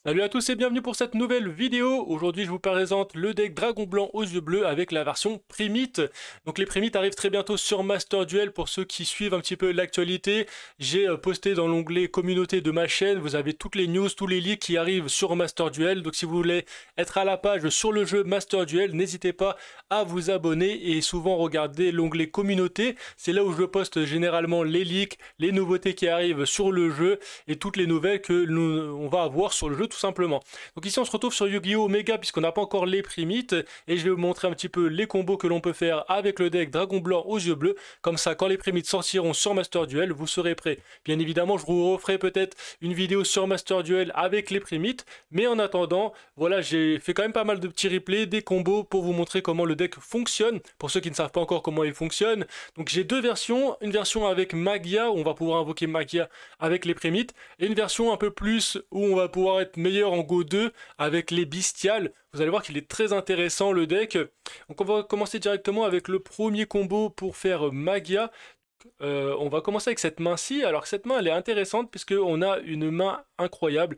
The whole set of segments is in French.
Salut à tous et bienvenue pour cette nouvelle vidéo. Aujourd'hui je vous présente le deck Dragon Blanc aux yeux bleus avec la version Primite. Donc les Primites arrivent très bientôt sur Master Duel pour ceux qui suivent un petit peu l'actualité. J'ai posté dans l'onglet communauté de ma chaîne, vous avez toutes les news, tous les leaks qui arrivent sur Master Duel. Donc si vous voulez être à la page sur le jeu Master Duel, n'hésitez pas à vous abonner et souvent regarder l'onglet communauté. C'est là où je poste généralement les leaks, les nouveautés qui arrivent sur le jeu et toutes les nouvelles que on va avoir sur le jeu tout simplement. Donc ici on se retrouve sur Yu-Gi-Oh! Omega puisqu'on n'a pas encore les primites et je vais vous montrer un petit peu les combos que l'on peut faire avec le deck Dragon Blanc aux yeux bleus. Comme ça quand les primites sortiront sur Master Duel, vous serez prêts. Bien évidemment je vous referai peut-être une vidéo sur Master Duel avec les primites, mais en attendant, voilà, j'ai fait quand même pas mal de petits replays, des combos pour vous montrer comment le deck fonctionne, pour ceux qui ne savent pas encore comment il fonctionne. Donc j'ai deux versions, une version avec Magia où on va pouvoir invoquer Magia avec les primites, et une version un peu plus où on va pouvoir être meilleur en Go 2 avec les bestiales. Vous allez voir qu'il est très intéressant le deck. Donc on va commencer directement avec le premier combo pour faire Magia. On va commencer avec cette main-ci. Alors cette main elle est intéressante puisqu'on a une main incroyable.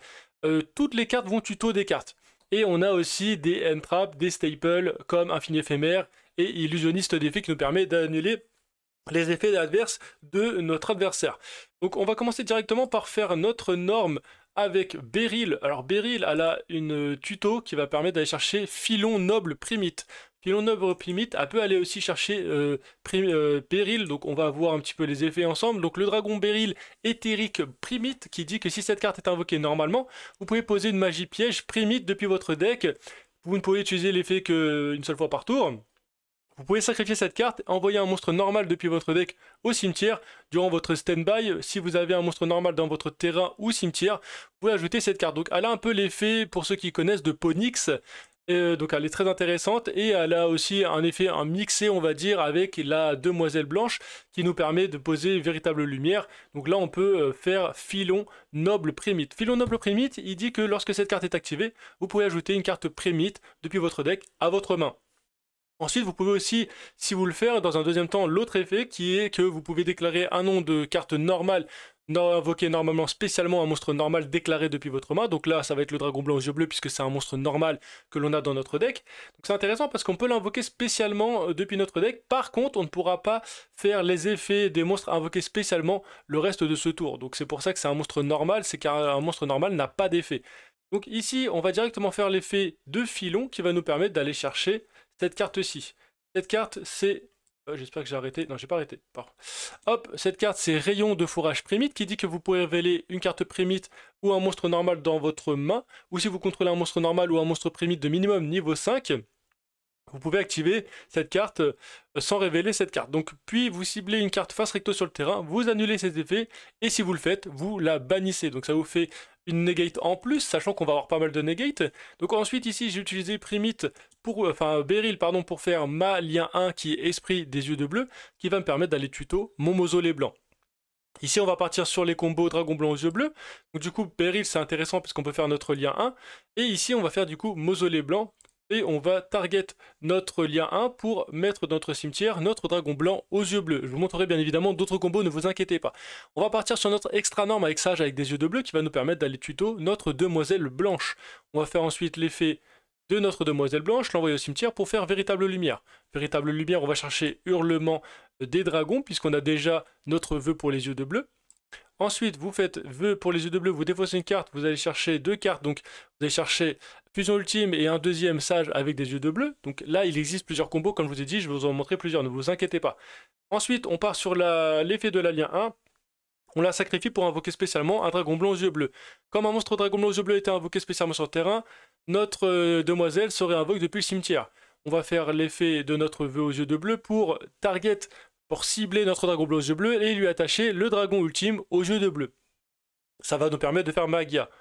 Toutes les cartes vont tuto des cartes. Et on a aussi des end-traps, des staples comme Infini éphémère et Illusionniste d'effet qui nous permet d'annuler les effets adverses de notre adversaire. Donc on va commencer directement par faire notre norme avec Beryl. Alors Beryl, elle a une tuto qui va permettre d'aller chercher Filon Noble Primite. Filon Noble Primite, elle peut aller aussi chercher Beryl, donc on va voir un petit peu les effets ensemble. Donc le dragon Beryl éthérique Primite qui dit que si cette carte est invoquée normalement, vous pouvez poser une magie piège Primite depuis votre deck. Vous ne pouvez utiliser l'effet qu'une seule fois par tour. Vous pouvez sacrifier cette carte, envoyer un monstre normal depuis votre deck au cimetière. Durant votre stand-by, si vous avez un monstre normal dans votre terrain ou cimetière, vous pouvez ajouter cette carte. Donc elle a un peu l'effet, pour ceux qui connaissent, de Ponyx. Donc elle est très intéressante et elle a aussi un effet un mixé on va dire avec la demoiselle blanche qui nous permet de poser véritable lumière. Donc là on peut faire Filon Noble Primite. Filon Noble Primite, il dit que lorsque cette carte est activée, vous pouvez ajouter une carte Primite depuis votre deck à votre main. Ensuite, vous pouvez aussi, si vous le faites, dans un deuxième temps, l'autre effet qui est que vous pouvez déclarer un nom de carte normale, invoquer normalement spécialement un monstre normal déclaré depuis votre main. Donc là, ça va être le dragon blanc aux yeux bleus puisque c'est un monstre normal que l'on a dans notre deck. Donc c'est intéressant parce qu'on peut l'invoquer spécialement depuis notre deck. Par contre, on ne pourra pas faire les effets des monstres invoqués spécialement le reste de ce tour. Donc c'est pour ça que c'est un monstre normal, c'est car un monstre normal n'a pas d'effet. Donc ici, on va directement faire l'effet de filon qui va nous permettre d'aller chercher cette carte-ci. Cette carte, c'est... J'espère que j'ai arrêté. Non, j'ai pas arrêté. Pardon. Hop, cette carte, c'est Rayon de fourrage Primite, qui dit que vous pouvez révéler une carte Primite ou un monstre normal dans votre main, ou si vous contrôlez un monstre normal ou un monstre Primite de minimum niveau 5, vous pouvez activer cette carte sans révéler cette carte. Donc, puis vous ciblez une carte face recto sur le terrain, vous annulez ses effets, et si vous le faites, vous la bannissez. Donc ça vous fait une negate en plus, sachant qu'on va avoir pas mal de negate. Donc ensuite ici j'ai utilisé Primite pour, enfin Beryl pardon, pour faire ma lien 1 qui est Esprit des yeux de bleu, qui va me permettre d'aller tuto mon mausolée blanc. Ici on va partir sur les combos dragon blanc aux yeux bleus. Donc du coup Beryl c'est intéressant puisqu'on peut faire notre lien 1. Et ici on va faire du coup mausolée blanc. Et on va target notre lien 1 pour mettre dans notre cimetière notre dragon blanc aux yeux bleus. Je vous montrerai bien évidemment d'autres combos, ne vous inquiétez pas. On va partir sur notre extra norme avec Sage avec des yeux de bleu qui va nous permettre d'aller tuto notre demoiselle blanche. On va faire ensuite l'effet de notre demoiselle blanche, l'envoyer au cimetière pour faire véritable lumière. Véritable lumière, on va chercher hurlement des dragons puisqu'on a déjà notre vœu pour les yeux de bleu. Ensuite, vous faites vœu pour les yeux de bleu, vous défaussez une carte, vous allez chercher deux cartes, donc vous allez chercher fusion ultime et un deuxième sage avec des yeux de bleu. Donc là, il existe plusieurs combos, comme je vous ai dit, je vais vous en montrer plusieurs, ne vous inquiétez pas. Ensuite, on part sur l'effet de la lien 1. On la sacrifie pour invoquer spécialement un dragon blanc aux yeux bleus. Comme un monstre dragon blanc aux yeux bleus était invoqué spécialement sur le terrain, notre demoiselle serait invoquée depuis le cimetière. On va faire l'effet de notre vœu aux yeux de bleu pour target, pour cibler notre dragon blanc aux yeux bleus et lui attacher le dragon ultime aux yeux de bleu. Ça va nous permettre de faire Magia.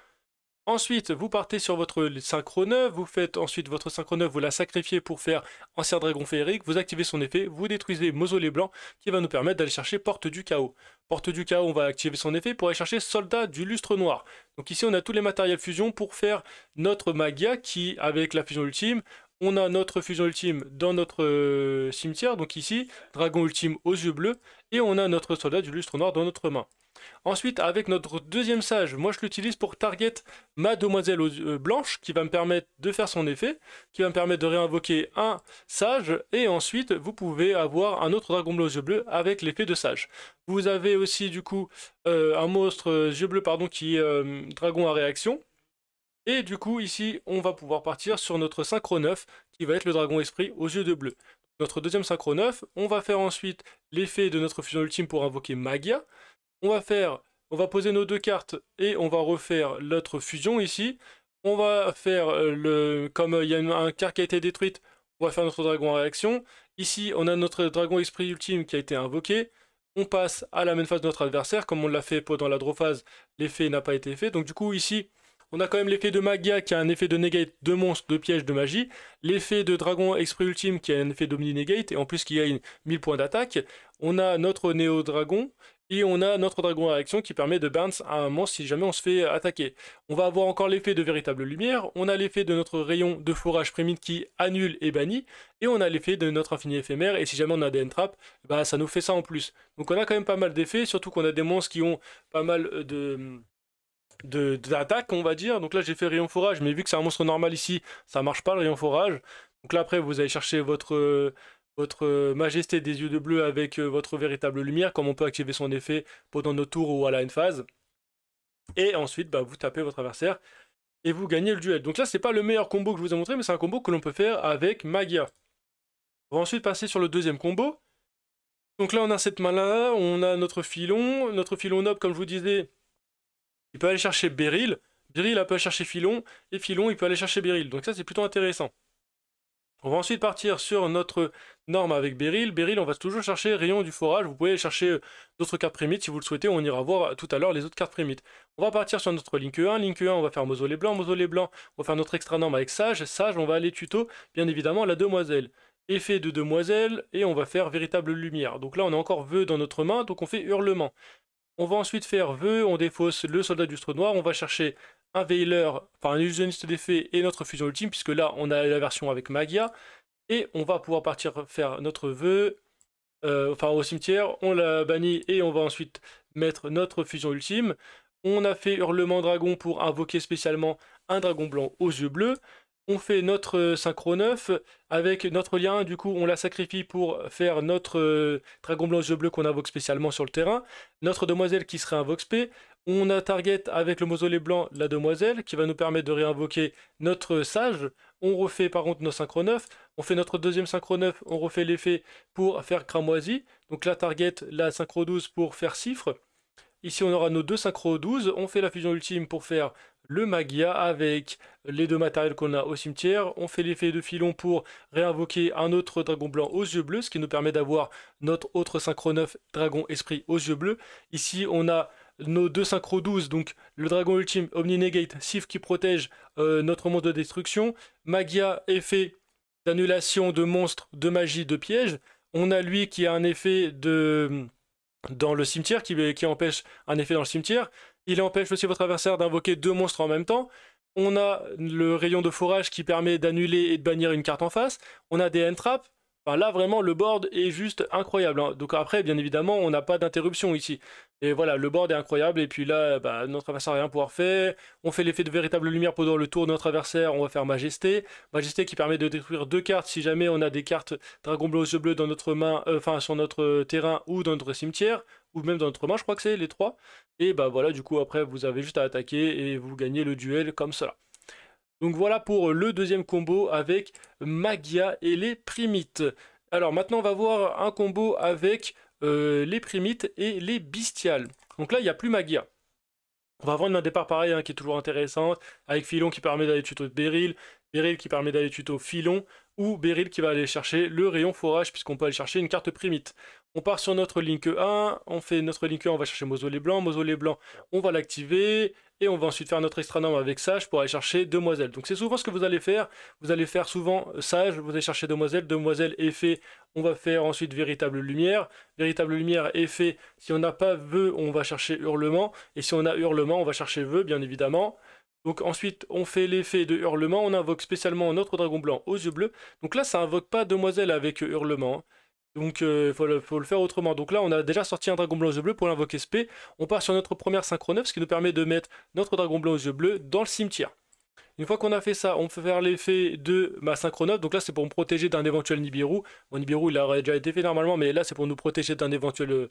Ensuite, vous partez sur votre synchro 9, vous faites ensuite votre synchro 9, vous la sacrifiez pour faire Ancien Dragon Féerique, vous activez son effet, vous détruisez Mausolée Blanc qui va nous permettre d'aller chercher Porte du Chaos. Porte du Chaos, on va activer son effet pour aller chercher Soldat du Lustre Noir. Donc ici, on a tous les matériels fusion pour faire notre Magia qui, avec la fusion ultime, on a notre fusion ultime dans notre cimetière, donc ici, Dragon ultime aux yeux bleus, et on a notre Soldat du Lustre Noir dans notre main. Ensuite, avec notre deuxième sage, moi je l'utilise pour target ma demoiselle aux yeux blanches, qui va me permettre de faire son effet, qui va me permettre de réinvoquer un sage, et ensuite vous pouvez avoir un autre dragon blanc aux yeux bleus avec l'effet de sage. Vous avez aussi du coup un monstre yeux bleus pardon, qui est dragon à réaction. Et du coup, ici, on va pouvoir partir sur notre synchro 9, qui va être le dragon esprit aux yeux de bleu. Notre deuxième synchro 9, on va faire ensuite l'effet de notre fusion ultime pour invoquer Magia. On va poser nos deux cartes et on va refaire notre fusion ici. On va faire comme il y a un carte qui a été détruite, on va faire notre dragon en réaction. Ici, on a notre dragon esprit ultime qui a été invoqué. On passe à la même phase de notre adversaire, comme on l'a fait pendant la draw phase, l'effet n'a pas été fait. Donc du coup, ici, on a quand même l'effet de Magia qui a un effet de negate de monstre, de piège, de magie. L'effet de Dragon Esprit Ultime qui a un effet d'Omni-Negate et en plus qui a 1000 points d'attaque. On a notre Néo-Dragon et on a notre Dragon à réaction qui permet de bounce à un monstre si jamais on se fait attaquer. On va avoir encore l'effet de Véritable Lumière. On a l'effet de notre rayon de forage primite qui annule et bannit. Et on a l'effet de notre infini éphémère et si jamais on a des entraps, bah, ça nous fait ça en plus. Donc on a quand même pas mal d'effets, surtout qu'on a des monstres qui ont pas mal d'attaque on va dire. Donc là j'ai fait rayon forage, mais vu que c'est un monstre normal ici, ça marche pas le rayon forage. Donc là après vous allez chercher votre majesté des yeux de bleu avec votre véritable lumière, comme on peut activer son effet pendant nos tours ou à la end phase. Et ensuite bah, vous tapez votre adversaire et vous gagnez le duel. Donc là c'est pas le meilleur combo que je vous ai montré, mais c'est un combo que l'on peut faire avec Magia. On va ensuite passer sur le deuxième combo. Donc là on a cette main là, on a notre filon noble comme je vous disais. Il peut aller chercher Beryl, Beryl peut aller chercher Filon, et Filon il peut aller chercher Beryl. Donc ça c'est plutôt intéressant. On va ensuite partir sur notre norme avec Beryl. Beryl, on va toujours chercher rayon du forage. Vous pouvez aller chercher d'autres cartes primites si vous le souhaitez. On ira voir tout à l'heure les autres cartes primites. On va partir sur notre Link 1. Link 1, on va faire Mausolée Blanc. Mausolée Blanc, on va faire notre extra norme avec Sage. Sage, on va aller tuto, bien évidemment, la demoiselle. Effet de demoiselle, et on va faire Véritable Lumière. Donc là, on a encore Vœu dans notre main, donc on fait Hurlement. On va ensuite faire Vœu, on défausse le soldat du noir, on va chercher un Veiler, enfin un illusionniste d'effet et notre fusion ultime, puisque là on a la version avec Magia, et on va pouvoir partir faire notre Vœu, enfin au cimetière, on la bannit et on va ensuite mettre notre fusion ultime. On a fait Hurlement Dragon pour invoquer spécialement un dragon blanc aux yeux bleus. On fait notre synchro 9 avec notre lien, du coup on la sacrifie pour faire notre dragon blanc aux yeux bleus qu'on invoque spécialement sur le terrain. Notre demoiselle qui serait un Vox P. On a target avec le mausolée blanc la demoiselle qui va nous permettre de réinvoquer notre sage. On refait par contre nos synchro 9. On fait notre deuxième synchro 9, on refait l'effet pour faire cramoisie. Donc là target la synchro 12 pour faire cifre. Ici on aura nos deux synchro 12, on fait la fusion ultime pour faire le Magia avec les deux matériels qu'on a au cimetière. On fait l'effet de filon pour réinvoquer un autre dragon blanc aux yeux bleus, ce qui nous permet d'avoir notre autre synchro 9 dragon esprit aux yeux bleus. Ici on a nos deux synchro 12, donc le dragon ultime Omni Negate, Sif qui protège notre monstre de destruction, Magia effet d'annulation de monstres, de magie, de piège. On a lui qui a un effet dans le cimetière, qui empêche un effet dans le cimetière. Il empêche aussi votre adversaire d'invoquer deux monstres en même temps. On a le rayon de forage qui permet d'annuler et de bannir une carte en face. On a des entraps. Enfin, là, vraiment, le board est juste incroyable. Hein. Donc après, bien évidemment, on n'a pas d'interruption ici. Et voilà, le board est incroyable. Et puis là, bah, notre adversaire n'a rien à pouvoir faire. On fait l'effet de véritable lumière pendant le tour de notre adversaire. On va faire Majesté. Majesté qui permet de détruire deux cartes si jamais on a des cartes Dragon Bleu aux yeux bleus dans notre main, enfin sur notre terrain ou dans notre cimetière. Ou même dans notre main, je crois que c'est les trois. Et bah voilà, du coup, après, vous avez juste à attaquer et vous gagnez le duel comme cela. Donc voilà pour le deuxième combo avec Magia et les primites. Alors maintenant on va voir un combo avec les primites et les bestiales. Donc là il n'y a plus Magia. On va avoir une main de départ pareil hein, qui est toujours intéressante, avec Filon qui permet d'aller tuto Beryl, Beryl qui permet d'aller tuto Filon, ou Beryl qui va aller chercher le rayon forage puisqu'on peut aller chercher une carte primite. On part sur notre Link 1, on fait notre Link 1, on va chercher Mausolée Blanc, on va l'activer, et on va ensuite faire notre extra norme avec Sage pour aller chercher Demoiselle. Donc c'est souvent ce que vous allez faire souvent Sage, vous allez chercher Demoiselle effet, on va faire ensuite Véritable Lumière, effet, si on n'a pas Vœu, on va chercher Hurlement, et si on a Hurlement, on va chercher Vœu, bien évidemment. Donc ensuite, on fait l'effet de Hurlement, on invoque spécialement notre dragon blanc aux yeux bleus. Donc là, ça invoque pas Demoiselle avec Hurlement, hein. Donc faut le faire autrement. Donc là on a déjà sorti un dragon blanc aux yeux bleus pour l'invoquer SP. On part sur notre première synchro 9, ce qui nous permet de mettre notre dragon blanc aux yeux bleus dans le cimetière. Une fois qu'on a fait ça, on peut faire l'effet de ma synchro 9. Donc là c'est pour me protéger d'un éventuel Nibiru. Bon, Nibiru il aurait déjà été fait normalement, mais là c'est pour nous protéger d'un éventuel,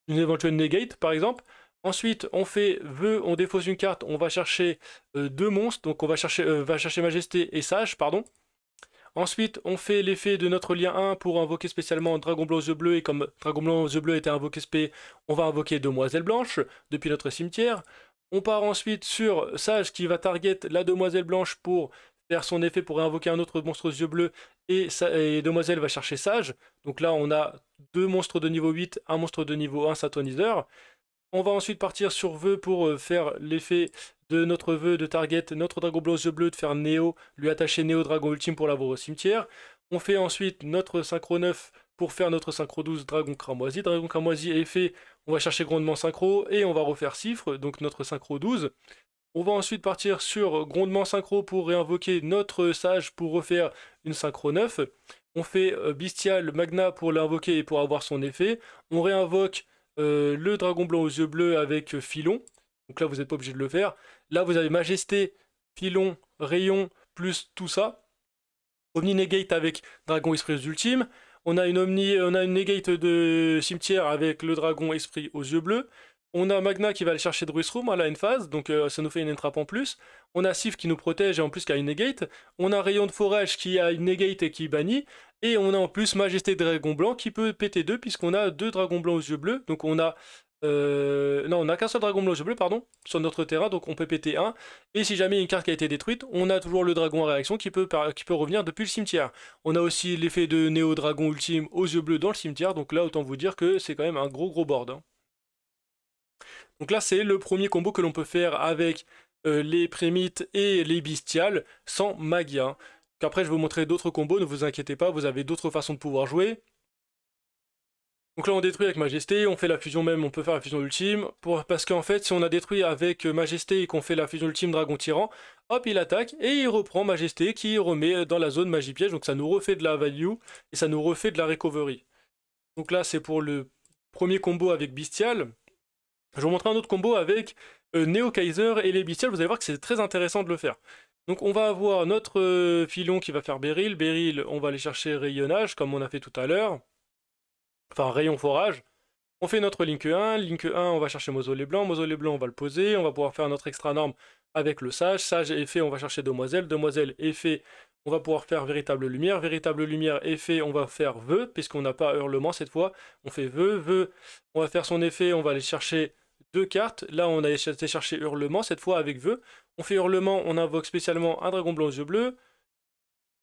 une éventuelle negate par exemple. Ensuite, on fait vœu, on défausse une carte, on va chercher deux monstres, donc on va chercher Majesté et Sage, pardon. Ensuite, on fait l'effet de notre lien 1 pour invoquer spécialement Dragon Blanc aux yeux bleus, et comme Dragon Blanc aux yeux bleus était invoqué SP, on va invoquer Demoiselle Blanche depuis notre cimetière. On part ensuite sur Sage qui va target la Demoiselle Blanche pour faire son effet pour réinvoquer un autre monstre aux yeux bleus, et Demoiselle va chercher Sage. Donc là, on a deux monstres de niveau 8, un monstre de niveau 1 Satoniseur. On va ensuite partir sur vœu pour faire l'effet de notre vœu de target notre dragon blanc aux yeux bleus, de faire Néo, lui attacher Néo dragon ultime pour l'avoir au cimetière. On fait ensuite notre synchro 9 pour faire notre synchro 12 dragon cramoisi. Dragon cramoisi est fait, on va chercher grondement synchro et on va refaire Cifre, donc notre synchro 12. On va ensuite partir sur grondement synchro pour réinvoquer notre sage pour refaire une synchro 9. On fait bestial magna pour l'invoquer et pour avoir son effet. On réinvoque le dragon blanc aux yeux bleus avec Filon. Donc là, vous n'êtes pas obligé de le faire. Là, vous avez Majesté, Filon, Rayon, plus tout ça. Omni Negate avec Dragon Esprit Ultime. On a une Negate de cimetière avec le Dragon Esprit aux yeux bleus. On a Magna qui va aller chercher Druid Room à la end phase, donc ça nous fait une entrap en plus. On a Sif qui nous protège et en plus qui a une negate. On a Rayon de Forage qui a une negate et qui bannit. Et on a en plus Majesté Dragon Blanc qui peut péter 2 puisqu'on a 2 dragons blancs aux yeux bleus. Donc on a... non, on n'a qu'un seul dragon blanc aux yeux bleus, pardon, sur notre terrain, donc on peut péter 1. Et si jamais une carte qui a été détruite, on a toujours le dragon en réaction qui peut revenir depuis le cimetière. On a aussi l'effet de Néo Dragon Ultime aux yeux bleus dans le cimetière, donc là autant vous dire que c'est quand même un gros board. Hein. Donc là c'est le premier combo que l'on peut faire avec les prémites et les bestiales sans magia. Après je vais vous montrer d'autres combos, ne vous inquiétez pas, vous avez d'autres façons de pouvoir jouer. Donc là on détruit avec Majesté, on fait la fusion même, on peut faire la fusion ultime, parce qu'en fait si on a détruit avec Majesté et qu'on fait la fusion ultime Dragon Tyran, hop il attaque et il reprend Majesté qui remet dans la zone magie piège, donc ça nous refait de la value et ça nous refait de la recovery. Donc là c'est pour le premier combo avec Bestial. Je vais vous montrer un autre combo avec Neo Kaiser et les Bestiales, vous allez voir que c'est très intéressant de le faire. Donc on va avoir notre Filon qui va faire Beryl, Beryl on va aller chercher Rayonnage comme on a fait tout à l'heure. Enfin rayon forage. On fait notre Link 1, on va chercher Mausolée Blanc on va le poser, on va pouvoir faire notre extra norme avec le Sage, Sage est fait, on va chercher Demoiselle, Demoiselle est fait, on va pouvoir faire Véritable Lumière est fait, on va faire Vœu, puisqu'on n'a pas Hurlement cette fois, on fait Vœu, on va faire son effet, on va aller chercher 2 cartes, là on a été chercher Hurlement cette fois avec Vœu, on fait Hurlement, on invoque spécialement un dragon blanc aux yeux bleus,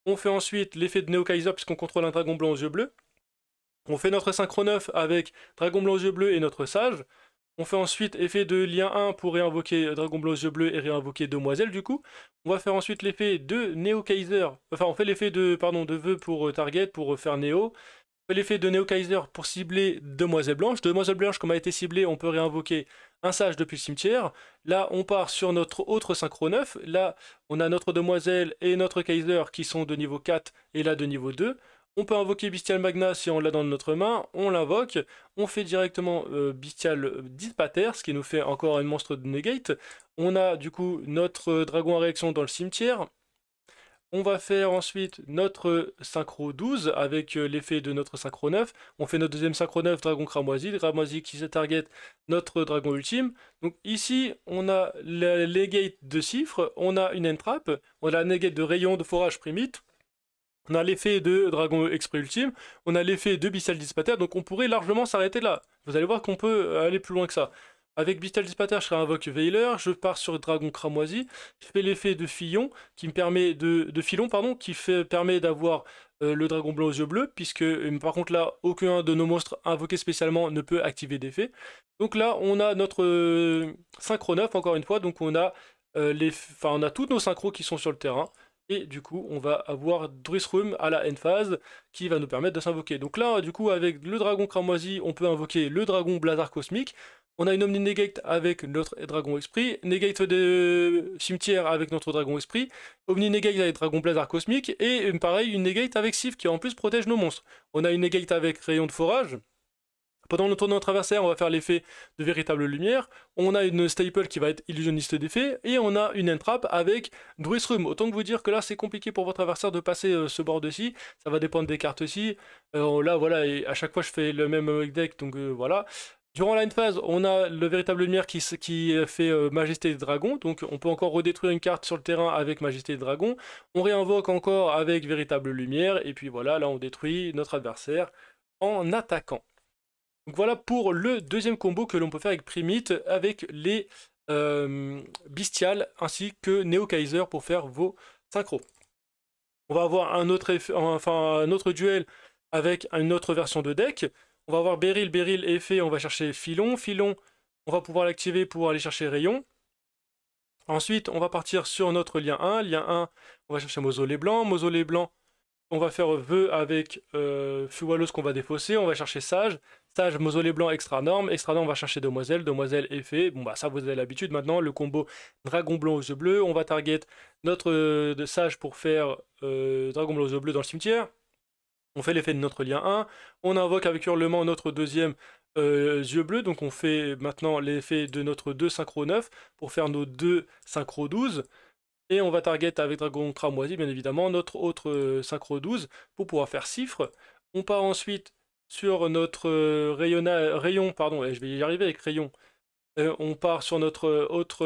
on fait ensuite l'effet de Neo Kaiser puisqu'on contrôle un dragon blanc aux yeux bleus, on fait notre synchro 9 avec Dragon Blanc aux yeux bleus et notre Sage. On fait ensuite effet de lien 1 pour réinvoquer Dragon Blanc aux yeux bleus et réinvoquer Demoiselle du coup. On va faire ensuite l'effet de Neo Kaiser, enfin on fait l'effet de vœu pour target, pour faire Neo. On fait l'effet de Neo Kaiser pour cibler Demoiselle Blanche. Demoiselle Blanche comme a été ciblée, on peut réinvoquer un Sage depuis le cimetière. Là on part sur notre autre synchro 9. Là on a notre Demoiselle et notre Kaiser qui sont de niveau 4 et là de niveau 2. On peut invoquer Bestial Magna si on l'a dans notre main, on l'invoque, on fait directement Bestial Dispater, ce qui nous fait encore un monstre de negate. On a du coup notre dragon en réaction dans le cimetière. On va faire ensuite notre synchro 12 avec l'effet de notre synchro 9. On fait notre deuxième synchro 9, dragon cramoisi qui se target notre dragon ultime. Donc ici, on a les negate de Cifre, on a une entrap, on a la negate de Rayon de Forage Primite. On a l'effet de Dragon Esprit Ultime, on a l'effet de Bestial Dispater, donc on pourrait largement s'arrêter là. Vous allez voir qu'on peut aller plus loin que ça. Avec Bestial Dispater, je réinvoque Veiler, je pars sur Dragon Cramoisi, je fais l'effet de Filon, qui me permet Filon, pardon, qui permet d'avoir le Dragon Blanc aux yeux bleus, puisque par contre là, aucun de nos monstres invoqués spécialement ne peut activer d'effet. Donc là, on a notre synchro 9, encore une fois, donc on a, on a tous nos synchros qui sont sur le terrain. Et du coup, on va avoir Druid Room à la end phase qui va nous permettre de s'invoquer. Donc là, du coup, avec le dragon cramoisi, on peut invoquer le dragon Blazar Cosmique. On a une Omni Negate avec notre Dragon Esprit, Negate de Cimetière avec notre Dragon Esprit, Omni Negate avec Dragon Blazar Cosmique, et pareil, une Negate avec Sif qui en plus protège nos monstres. On a une Negate avec Rayon de Forage. Pendant le tour de notre adversaire, on va faire l'effet de véritable lumière. On a une staple qui va être illusionniste d'effet. Et on a une entrap avec Druid's-Room. Autant que vous dire que là, c'est compliqué pour votre adversaire de passer ce bord-ci. Ça va dépendre des cartes aussi. Là, voilà, et à chaque fois, je fais le même deck. Donc voilà. Durant la phase, on a le véritable lumière qui fait Majesté des Dragons. Donc on peut encore redétruire une carte sur le terrain avec Majesté des Dragons. On réinvoque encore avec véritable lumière. Et puis voilà, là, on détruit notre adversaire en attaquant. Donc voilà pour le deuxième combo que l'on peut faire avec Primite, avec les Bestiales ainsi que Neo Kaiser pour faire vos synchros. On va avoir un autre duel avec une autre version de deck. On va avoir Beryl, effet, on va chercher Filon. Filon, on va pouvoir l'activer pour aller chercher Rayon. Ensuite, on va partir sur notre lien 1. Lien 1, on va chercher Mausolée Blanc. Mausolée Blanc, on va faire vœu avec Fuwalos qu'on va défausser. On va chercher Sage. Sage, Mausolée Blanc, extra norme. Extra norme, on va chercher Demoiselle. Demoiselle, effet. Bon, bah ça, vous avez l'habitude maintenant. Le combo Dragon Blanc aux yeux bleus. On va target notre Sage pour faire Dragon Blanc aux yeux bleus dans le cimetière. On fait l'effet de notre lien 1. On invoque avec Hurlement notre deuxième yeux bleus. Donc on fait maintenant l'effet de notre 2 synchro 9 pour faire nos 2 synchro 12. Et on va target avec Dragon Cramoisi, bien évidemment, notre autre synchro 12 pour pouvoir faire Cifre. On part ensuite sur notre rayon, pardon, je vais y arriver avec Rayon. On part sur notre autre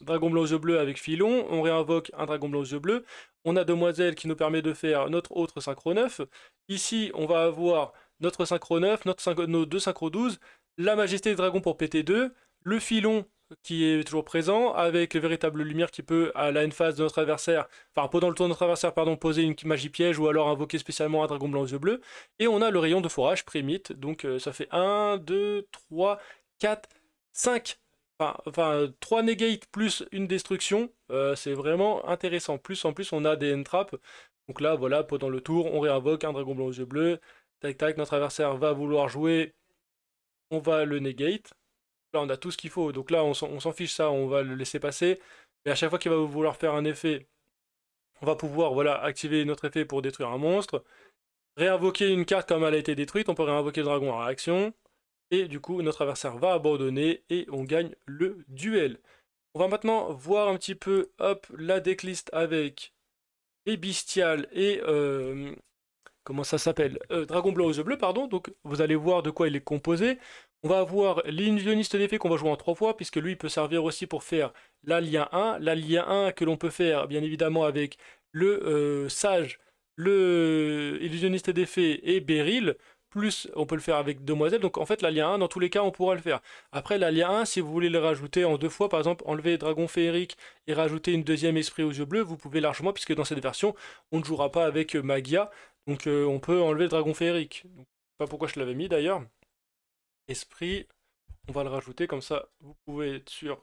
Dragon Blanc aux yeux bleus avec Filon. On réinvoque un Dragon Blanc aux yeux bleus. On a Demoiselle qui nous permet de faire notre autre synchro 9. Ici, on va avoir notre synchro 9, nos 2 synchro 12, la Majesté des Dragons pour PT2, le Filon qui est toujours présent, avec le véritable lumière qui peut, à la phase de notre adversaire, enfin pendant le tour de notre adversaire, pardon, poser une magie piège ou alors invoquer spécialement un Dragon Blanc aux yeux bleus. Et on a le rayon de forage Primite, donc ça fait 1, 2, 3, 4, 5, enfin 3 negates plus une destruction, c'est vraiment intéressant. Plus en plus on a des entraps, donc là voilà, pendant le tour, on réinvoque un Dragon Blanc aux yeux bleus, tac tac, notre adversaire va vouloir jouer, on va le negate. Là, on a tout ce qu'il faut. Donc là, on s'en fiche ça, on va le laisser passer. Mais à chaque fois qu'il va vouloir faire un effet, on va pouvoir voilà, activer notre effet pour détruire un monstre. Réinvoquer une carte comme elle a été détruite. On peut réinvoquer le dragon en réaction. Et du coup, notre adversaire va abandonner et on gagne le duel. On va maintenant voir un petit peu hop, la decklist avec les bestiales et... comment ça s'appelle Dragon Blanc aux yeux bleus, pardon. Donc vous allez voir de quoi il est composé. On va avoir l'illusionniste d'effet qu'on va jouer en 3 fois, puisque lui il peut servir aussi pour faire la lien 1. La lien 1 que l'on peut faire bien évidemment avec le Sage, le illusionniste d'effet et Beryl, plus on peut le faire avec Demoiselle. Donc en fait la lien 1 dans tous les cas on pourra le faire. Après la lien 1 si vous voulez le rajouter en 2 fois, par exemple enlever Dragon Féerique et rajouter une deuxième esprit aux yeux bleus, vous pouvez largement, puisque dans cette version on ne jouera pas avec Magia. Donc on peut enlever le Dragon Féerique. Donc, je sais pas pourquoi je l'avais mis d'ailleurs. Esprit, on va le rajouter, comme ça vous pouvez être sûr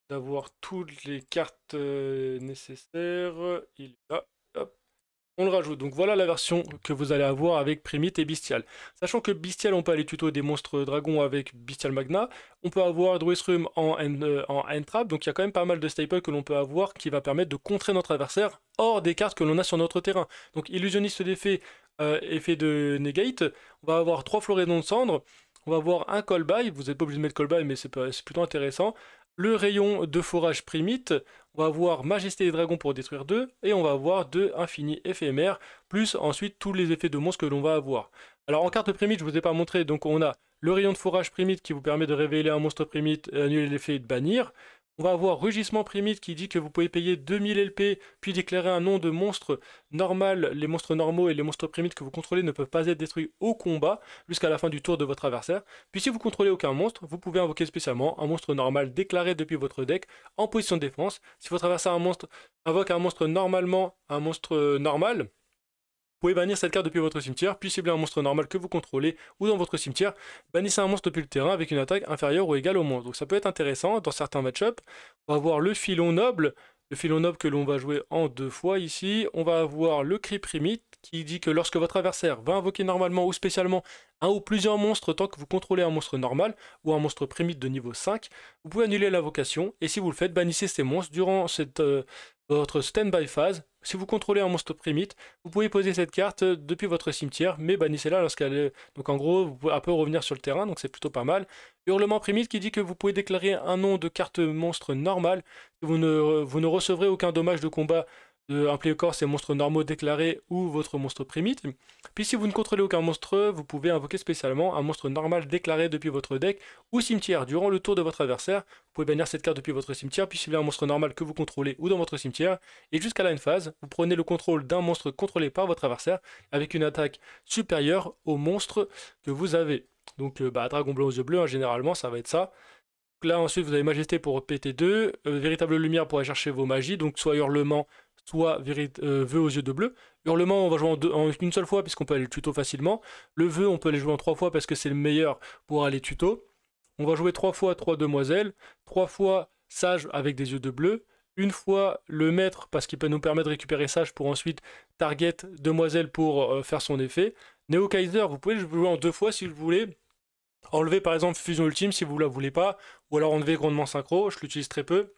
d'avoir toutes les cartes nécessaires. Il est là, hop, on le rajoute. Donc voilà la version que vous allez avoir avec Primite et Bestial. Sachant que Bestial, on peut aller tuto des monstres dragons avec Bestial Magna. On peut avoir Druid's-Room en Entrap, donc il y a quand même pas mal de staples que l'on peut avoir qui va permettre de contrer notre adversaire hors des cartes que l'on a sur notre terrain. Donc Illusionniste d'effet, effet de Negate, on va avoir 3 Floraisons de Cendre. On va avoir un call-by, vous n'êtes pas obligé de mettre call-by, mais c'est plutôt intéressant. Le rayon de forage Primite, on va avoir Majesté des Dragons pour détruire 2, et on va avoir 2 infinis éphémères, plus ensuite tous les effets de monstres que l'on va avoir. Alors en carte Primite, je ne vous ai pas montré, donc on a le rayon de forage Primite qui vous permet de révéler un monstre Primite, annuler l'effet et de bannir. On va avoir Rugissement Primite qui dit que vous pouvez payer 2000 LP, puis déclarer un nom de monstre normal. Les monstres normaux et les monstres Primites que vous contrôlez ne peuvent pas être détruits au combat jusqu'à la fin du tour de votre adversaire. Puis si vous contrôlez aucun monstre, vous pouvez invoquer spécialement un monstre normal déclaré depuis votre deck en position de défense. Si votre adversaire invoque un monstre normalement, un monstre normal, vous pouvez bannir cette carte depuis votre cimetière, puis cibler un monstre normal que vous contrôlez ou dans votre cimetière. Bannissez un monstre depuis le terrain avec une attaque inférieure ou égale au monstre. Donc ça peut être intéressant dans certains match-ups. On va voir le Filon Noble. le Filon Noble que l'on va jouer en 2 fois ici. On va avoir le Cri Primite qui dit que lorsque votre adversaire va invoquer normalement ou spécialement un ou plusieurs monstres tant que vous contrôlez un monstre normal ou un monstre Primite de niveau 5, vous pouvez annuler l'invocation et si vous le faites, bannissez ces monstres durant votre stand-by phase. Si vous contrôlez un monstre Primite, vous pouvez poser cette carte depuis votre cimetière, mais bannissez-la lorsqu'elle est... Donc en gros, vous pouvez un peu revenir sur le terrain, donc c'est plutôt pas mal. Hurlement Primite qui dit que vous pouvez déclarer un nom de carte monstre normale. Vous ne recevrez aucun dommage de combat impliquant ces monstres normaux déclarés ou votre monstre Primite. Puis si vous ne contrôlez aucun monstre, vous pouvez invoquer spécialement un monstre normal déclaré depuis votre deck ou cimetière. Durant le tour de votre adversaire, vous pouvez bannir cette carte depuis votre cimetière, puis cibler un monstre normal que vous contrôlez ou dans votre cimetière. Et jusqu'à la phase, vous prenez le contrôle d'un monstre contrôlé par votre adversaire avec une attaque supérieure au monstre que vous avez. Donc Dragon Blanc aux yeux bleus, hein, généralement ça va être ça. Là ensuite vous avez Majesté pour PT2, Véritable Lumière pour aller chercher vos magies, donc soit Hurlement, soit Vœu aux yeux de bleu. Hurlement, on va jouer en une seule fois puisqu'on peut aller tuto facilement. Le Vœu, on peut aller jouer en 3 fois parce que c'est le meilleur pour aller tuto. On va jouer 3 fois 3 demoiselles, 3 fois Sage avec des yeux de bleu, une fois le Maître parce qu'il peut nous permettre de récupérer Sage pour ensuite target demoiselle pour faire son effet. Néo Kaiser, vous pouvez le jouer en 2 fois si vous voulez. Enlever par exemple Fusion Ultime si vous la voulez pas, ou alors enlever Grondement Synchro, je l'utilise très peu.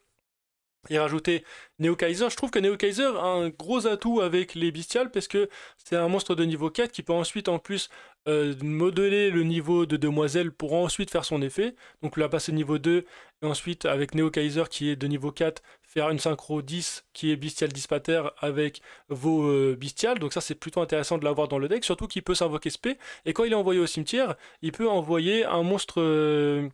Et rajouter Neo Kaiser, je trouve que Neo Kaiser a un gros atout avec les bestiales parce que c'est un monstre de niveau 4 qui peut ensuite en plus modeler le niveau de demoiselle pour ensuite faire son effet. Donc la passer niveau 2 et ensuite avec Neo Kaiser qui est de niveau 4 faire une synchro 10 qui est bestial dispater avec vos bestiales. Donc ça c'est plutôt intéressant de l'avoir dans le deck, surtout qu'il peut s'invoquer spé et quand il est envoyé au cimetière, il peut envoyer un monstre...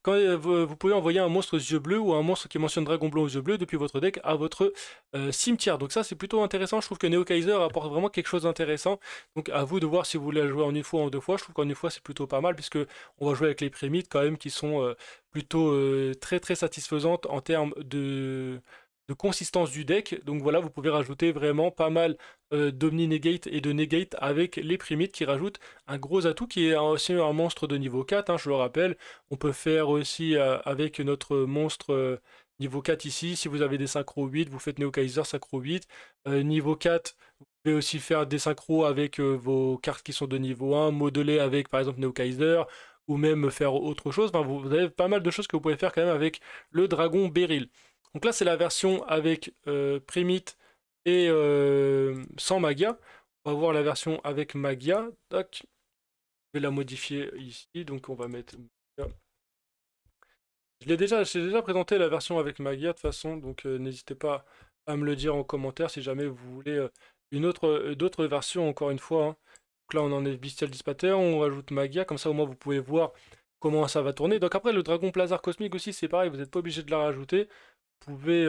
Quand vous pouvez envoyer un monstre aux yeux bleus ou un monstre qui mentionne Dragon Blanc aux yeux bleus depuis votre deck à votre cimetière. Donc ça c'est plutôt intéressant, je trouve que Neo Kaiser apporte vraiment quelque chose d'intéressant. Donc à vous de voir si vous voulez la jouer en une fois ou en 2 fois. Je trouve qu'en une fois c'est plutôt pas mal puisque on va jouer avec les prémites quand même qui sont plutôt très très satisfaisantes en termes de consistance du deck. Donc voilà, vous pouvez rajouter vraiment pas mal d'Omni-Negate et de Negate avec les Primites qui rajoutent un gros atout qui est aussi un monstre de niveau 4, hein, je le rappelle. On peut faire aussi avec notre monstre niveau 4 ici, si vous avez des synchro 8, vous faites Neo Kaiser synchro 8. Niveau 4, vous pouvez aussi faire des synchros avec vos cartes qui sont de niveau 1, modeler avec par exemple Neo Kaiser, ou même faire autre chose. Enfin, vous avez pas mal de choses que vous pouvez faire quand même avec le dragon Beryl. Donc là, c'est la version avec Primite et sans Magia. On va voir la version avec Magia. Tac. Je vais la modifier ici. Donc on va mettre Magia. J'ai déjà présenté la version avec Magia de toute façon. Donc n'hésitez pas à me le dire en commentaire si jamais vous voulez d'autres versions encore une fois. Hein. Donc là, on en est Bestial Dispater. On rajoute Magia. Comme ça, au moins, vous pouvez voir comment ça va tourner. Donc après, le Dragon Plazar Cosmique aussi, c'est pareil. Vous n'êtes pas obligé de la rajouter. Vous pouvez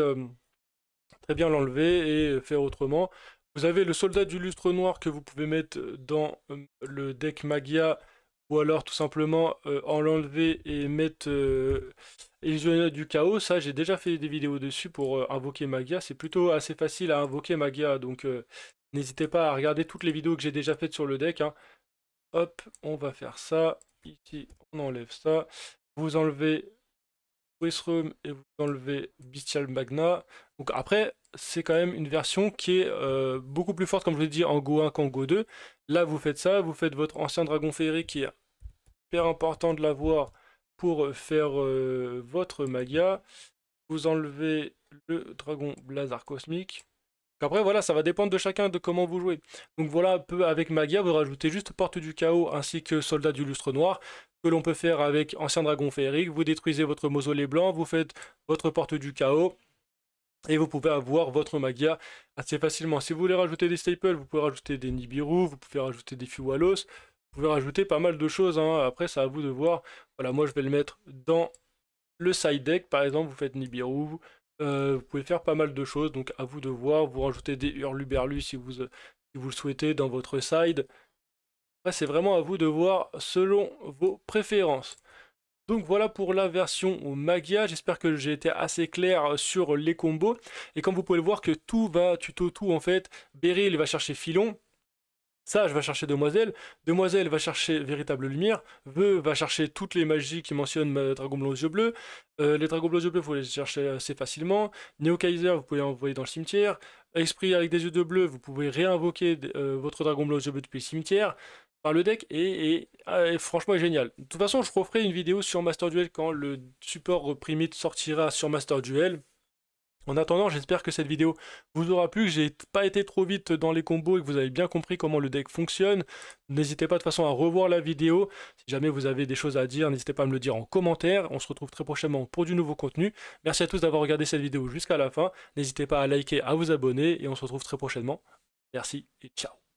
très bien l'enlever et faire autrement. Vous avez le soldat du lustre noir que vous pouvez mettre dans le deck Magia ou alors tout simplement en l'enlever et mettre Illusionneur du chaos. Ça j'ai déjà fait des vidéos dessus pour invoquer Magia. C'est plutôt assez facile à invoquer Magia donc n'hésitez pas à regarder toutes les vidéos que j'ai déjà faites sur le deck. Hein. Hop, on va faire ça. Ici on enlève ça. Vous enlevez Wisrum et vous enlevez Bestial Magna. Donc après, c'est quand même une version qui est beaucoup plus forte, comme je vous l'ai dit, en Go 1 qu'en Go 2. Là, vous faites ça, vous faites votre ancien dragon féerique qui est hyper important de l'avoir pour faire votre Magia. Vous enlevez le dragon Blazar Cosmique. Après, voilà, ça va dépendre de chacun de comment vous jouez. Donc voilà, un peu avec Magia, vous rajoutez juste Porte du Chaos ainsi que Soldat du Lustre Noir, que l'on peut faire avec Ancien Dragon Féerique. Vous détruisez votre mausolée blanc, vous faites votre Porte du Chaos, et vous pouvez avoir votre Magia assez facilement. Si vous voulez rajouter des staples, vous pouvez rajouter des Nibiru, vous pouvez rajouter des Fuwalos, vous pouvez rajouter pas mal de choses. Hein. Après, c'est à vous de voir. Voilà, moi je vais le mettre dans le side deck. Par exemple, vous faites Nibiru. Vous pouvez faire pas mal de choses, donc à vous de voir. Vous rajoutez des Hurluberlus si vous le souhaitez dans votre side. Après, c'est vraiment à vous de voir selon vos préférences. Donc voilà pour la version Magia, j'espère que j'ai été assez clair sur les combos. Et comme vous pouvez le voir que tout va tuto tout en fait, Beryl va chercher Filon. Sage va chercher Demoiselle, Demoiselle va chercher Véritable Lumière, Vœu va chercher toutes les magies qui mentionnent Dragon Blanc aux yeux bleus. Les Dragons Blancs aux yeux bleus, vous pouvez les chercher assez facilement. Néo Kaiser, vous pouvez envoyer dans le cimetière. Esprit avec des yeux de bleu, vous pouvez réinvoquer votre Dragon Blanc aux yeux bleus depuis le cimetière. Enfin, le deck est franchement génial. De toute façon, je referai une vidéo sur Master Duel quand le support Primite sortira sur Master Duel. En attendant, j'espère que cette vidéo vous aura plu, que j'ai pas été trop vite dans les combos et que vous avez bien compris comment le deck fonctionne. N'hésitez pas de toute façon à revoir la vidéo. Si jamais vous avez des choses à dire, n'hésitez pas à me le dire en commentaire. On se retrouve très prochainement pour du nouveau contenu. Merci à tous d'avoir regardé cette vidéo jusqu'à la fin. N'hésitez pas à liker, à vous abonner et on se retrouve très prochainement. Merci et ciao.